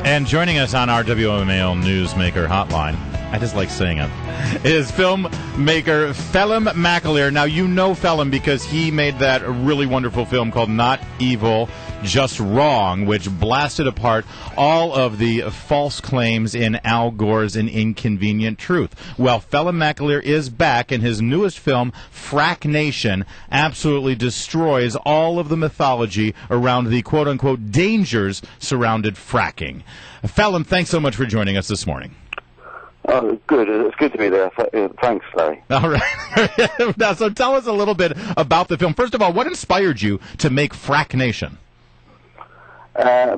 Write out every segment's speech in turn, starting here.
And joining us on our WMAL Newsmaker hotline, I just like saying it, is filmmaker Phelim McAleer. Now, you know Phelim because he made that really wonderful film called Not Evil, Just Wrong, which blasted apart all of the false claims in Al Gore's An Inconvenient Truth. Well, Phelim McAleer is back, and his newest film, Frack Nation, absolutely destroys all of the mythology around the quote-unquote dangers surrounded fracking. Phelim, thanks so much for joining us this morning. Oh, good. It's good to be there. Thanks, Larry. All right. Now, so tell us a little bit about the film. First of all, what inspired you to make Frack Nation? I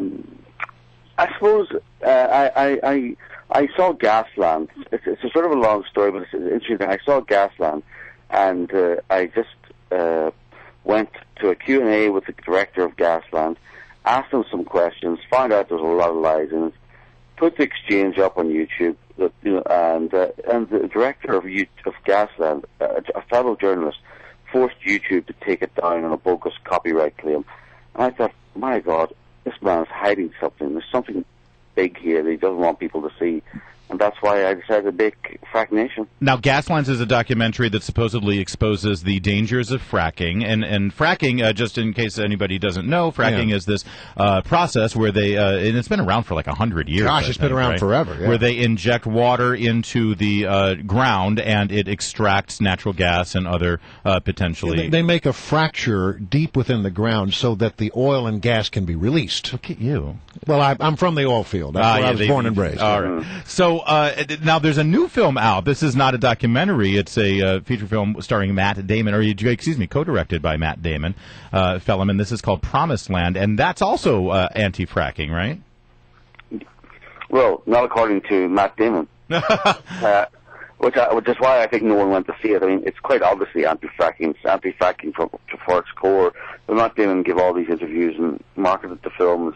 suppose I saw Gasland. It's a sort of a long story, but it's interesting. I saw Gasland, and I just went to a Q&A with the director of Gasland, asked him some questions, found out there was a lot of lies in it, put the exchange up on YouTube, and the director of Gasland, a fellow journalist, forced YouTube to take it down on a bogus copyright claim. And I thought, my God, this man is hiding something. There's something big here that he doesn't want people to see. And that's why I decided to make Frack Nation. Now, Gaslands is a documentary that supposedly exposes the dangers of fracking. And fracking, just in case anybody doesn't know, fracking is this process where they, and it's been around for like 100 years. Gosh, it's been around forever. Yeah. Where they inject water into the ground and it extracts natural gas and other potentially... They make a fracture deep within the ground so that the oil and gas can be released. Look at you. Well, I'm from the oil field. That's where I was born and raised. All right. So, now there's a new film out. This is not a documentary. It's a feature film starring Matt Damon, co-directed by Matt Damon, Phelim, and this is called Promised Land, and that's also anti-fracking, right? Well, not according to Matt Damon, which is why I think no one went to see it. I mean, it's quite obviously anti-fracking. It's anti-fracking for its core. But Matt Damon gave all these interviews and marketed the film as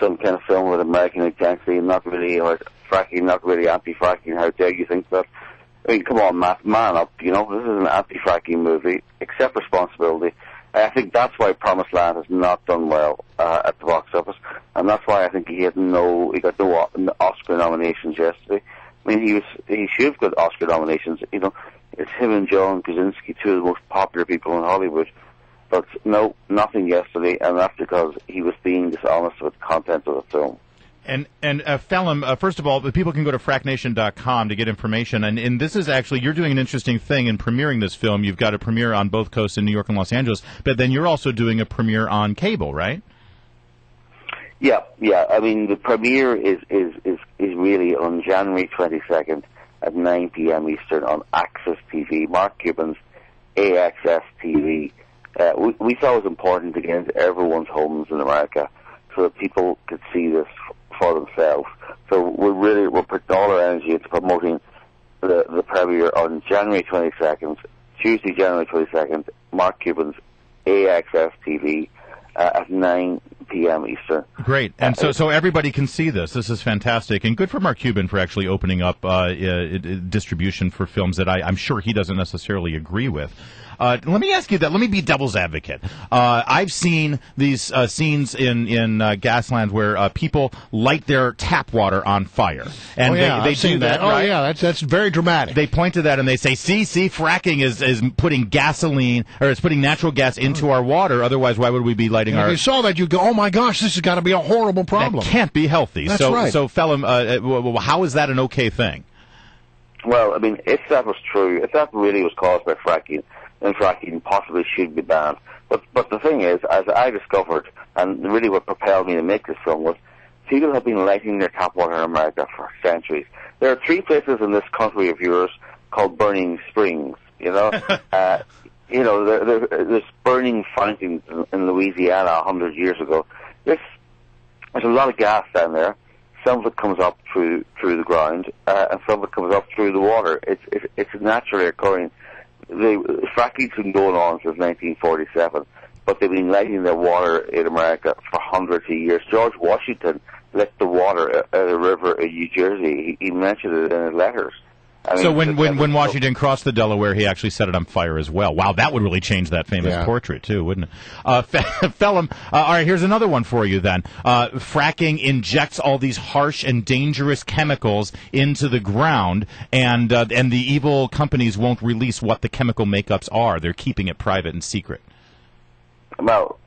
some kind of film with American intensity, and not really fracking, not really anti-fracking. How dare you think that? I mean, come on, Matt, man up. You know, this is an anti-fracking movie. Accept responsibility. I think that's why Promised Land has not done well at the box office, and that's why I think he got no Oscar nominations yesterday. I mean, he should have got Oscar nominations. You know, it's him and John Krasinski, two of the most popular people in Hollywood. But no, nothing yesterday, and that's because he was being dishonest with the content of the film. And Phelim, first of all, the people can go to fracknation.com to get information. And this is actually, you're doing an interesting thing in premiering this film. You've got a premiere on both coasts in New York and Los Angeles, but then you're also doing a premiere on cable, right? Yeah. I mean, the premiere is really on January 22nd at 9 p.m. Eastern on Access TV, Mark Cuban's AXS TV. We thought it was important to get into everyone's homes in America so that people could see this for themselves. So we're putting all our energy into promoting the premiere on January 22nd, Tuesday, January 22nd, Mark Cuban's AXS TV at 9 p.m. Eastern. Great. And so everybody can see this. This is fantastic. And good for Mark Cuban for actually opening up distribution for films that I'm sure he doesn't necessarily agree with. Let me ask you that. Let me be devil's advocate. I've seen these scenes in Gasland where people light their tap water on fire, and they do that. Oh right? yeah, that's very dramatic. They point to that and they say, "See, fracking is putting gasoline or it's putting natural gas into our water. Otherwise, why would we be lighting our?" If you saw that, you go, "Oh my gosh, this has got to be a horrible problem. That can't be healthy." That's right. So, Phelim, how is that an okay thing? Well, I mean, if that was true, if that really was caused by fracking, then fracking possibly should be banned. But the thing is, as I discovered, and really what propelled me to make this film was, people have been lighting their tap water in America for centuries. There are 3 places in this country of yours called burning springs. You know, there's burning fountains in Louisiana 100 years ago. There's a lot of gas down there. Some of it comes up through the ground, and some of it comes up through the water. It's naturally occurring. Fracking's been going on since 1947, but they've been lighting their water in America for hundreds of years. George Washington lit the water at a river in New Jersey. He mentioned it in his letters. I mean, so when Washington crossed the Delaware, he actually set it on fire as well. Wow, that would really change that famous portrait, too, wouldn't it? Phelim, all right, here's another one for you then. Fracking injects all these harsh and dangerous chemicals into the ground, and the evil companies won't release what the chemical makeups are. They're keeping it private and secret. Well,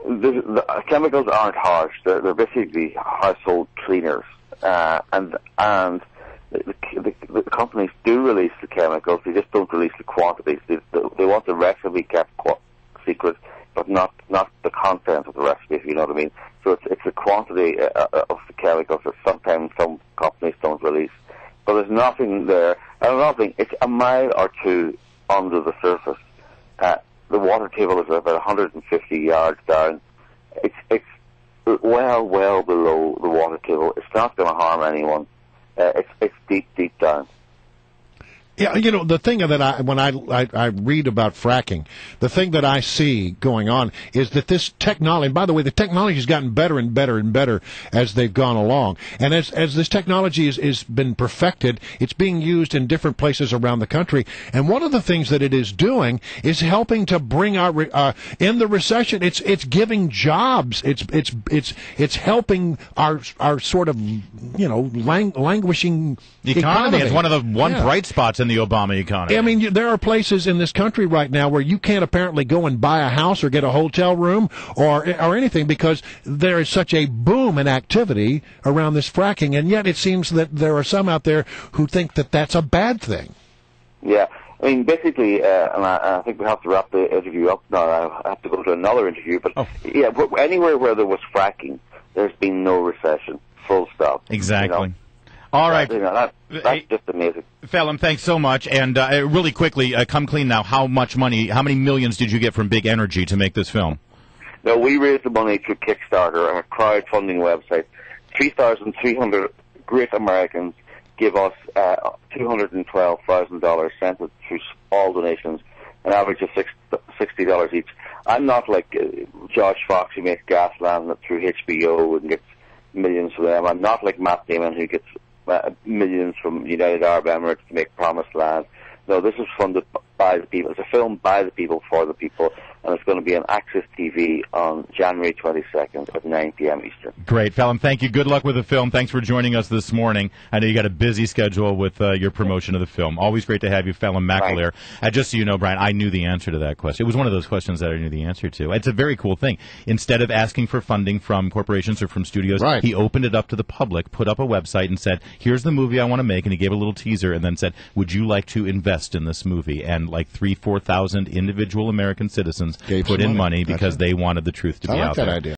the chemicals aren't harsh. They're basically household cleaners, and the companies do release the chemicals. They just don't release the quantities. They want the recipe kept secret, but not the content of the recipe, if you know what I mean. So it's the quantity of the chemicals that sometimes some companies don't release. But there's nothing there. It's a mile or two under the surface. The water table is about 150 yards down. It's well below the water table. It's not going to harm anyone. It's deep down. Yeah, the thing that when I read about fracking, the thing that I see going on is that this technology, and by the way, the technology has gotten better and better and better as they've gone along. And as this technology is been perfected, it's being used in different places around the country. And one of the things that it is doing is helping to bring our in the recession. It's giving jobs. It's helping our sort of languishing economy. It's one of the bright spots in the Obama economy. I mean, there are places in this country right now where you can't apparently go and buy a house or get a hotel room or anything because there is such a boom in activity around this fracking, and yet it seems that there are some out there who think that that's a bad thing. Yeah. I mean, basically, and I think we have to wrap the interview up now. I have to go to another interview, but anywhere where there was fracking, there's been no recession. Full stop. Exactly. All right. That's just amazing. Phelim, thanks so much. And really quickly, come clean now. How many millions did you get from Big Energy to make this film? No, we raised the money through Kickstarter, a crowdfunding website. 3,300 great Americans give us $212,000, sent it through all donations, an average of $60 each. I'm not like Josh Fox, who makes Gasland through HBO and gets millions from them. I'm not like Matt Damon, who gets millions from United Arab Emirates to make Promised Land. No, this is funded by the people. It's a film by the people for the people, and it's going to be on Access TV on January 22nd at 9 p.m. Eastern. Great. Phelim, thank you. Good luck with the film. Thanks for joining us this morning. I know you got a busy schedule with your promotion of the film. Always great to have you, Phelim McAleer. Just so you know, Brian, I knew the answer to that question. It was one of those questions that I knew the answer to. It's a very cool thing. Instead of asking for funding from corporations or from studios, he opened it up to the public, put up a website, and said, here's the movie I want to make, and he gave a little teaser and then said, would you like to invest in this movie? And like 3,000-4,000 individual American citizens put in money because they wanted the truth to be out there. I like that idea.